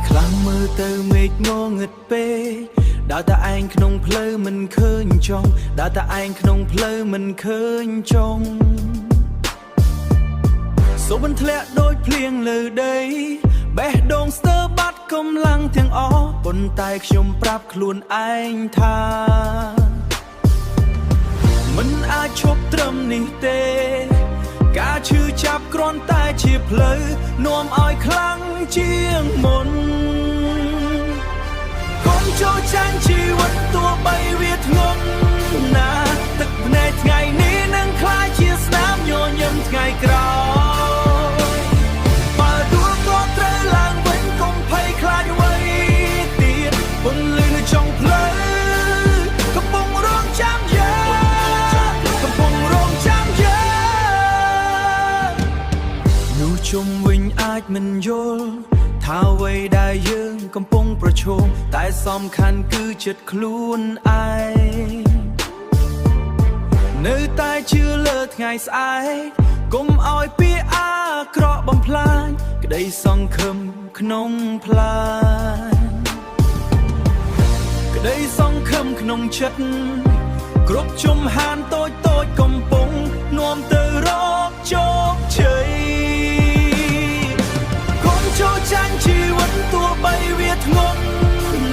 ខ្លាំងមើលទៅមេឃងងឹតពេកដើរតែឯងក្នុងផ្លូវមិនឃើញចុងដើរតែឯងក្នុងផ្លូវមិនឃើញចុងសូមមិនធ្លាក់ដូចភ្លៀងលើដីបេះដូងស្ទើរបាត់កម្លាំងទាំងអស់ប៉ុន្តែខ្ញុំប្រាប់ខ្លួនឯងថាមិនអាចឈប់ត្រឹមនេះទេការឈឺចាប់គ្រាន់តែជាផ្លូវនាំឲ្យខ្លាំងជាងមុនកុំចូលចាញ់ជីវិតទោះបីវាធ្ងន់ណាស់ទឹកភ្នែកថ្ងៃនេះនឹងក្លាយជាស្នាមញញឹមថ្ងៃក្រោយបើដួលក៏ត្រូវឡើងវិញកុំភ័យខ្លាចអ្វីទៀតពន្លឺនៅចុងផ្លូវកំពុងរងចាំយើងកំពុងរងចាំយើងនោះជុំវិញអាចមិនយល់ថាអ្វីដែលយើងកំពុងប្រឈមតែសំខាន់គឺចិត្តខ្លួនឯងនៅតែជឿលើថ្ងៃស្អែកកុំឲ្យពាក្យអាក្រក់បំផ្លាញក្តីសង្ឃឹមក្នុងផ្លាញក្តីសង្ឃឹមក្នុងចិត្តគ្រប់ជំហានតូចតូចកំពុងនាំទៅរកជោគជ័យចូលចាញ់ជីវិតទោះបីវាធ្ងន់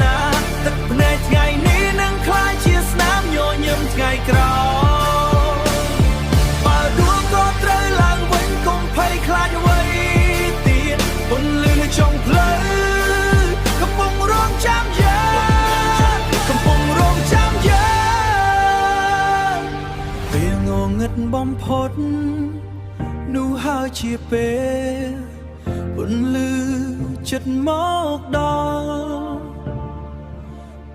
ណាស់ទឹកភ្នែកថ្ងៃនេះនឹងក្លាយជាស្នាមញញឹមថ្ងៃក្រោយបើដួលក៏ត្រូវឡើងវិញកុំភ័យខ្លាចអ្វីទៀតពន្លឺនៅចុងផ្លូវកំពុងរងចាំយើងកំពុងរងចាំយើងពេលងងឹតបំផុតនោះហើយជាពេលពន្លឺចិត្តមកដល់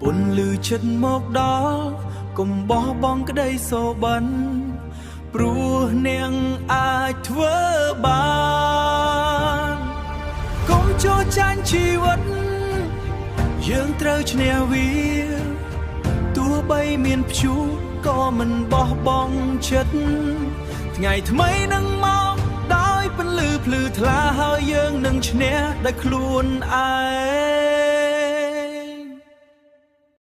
ពន្លឺចិត្តមកដល់កុំបោះបង់ក្តីសូបិនព្រោះនាងអាចធ្វើបានកុំចូលចាញ់ជីវិតយើងត្រូវឈ្នះវាទោះបីមានព្យុះក៏មិនបោះបង់ចិត្តថ្ងៃថ្មីនឹងមកដោយពន្លឺភ្លឺថ្លាហើយយើងនឹងឈ្នះដោយខ្លួនឯង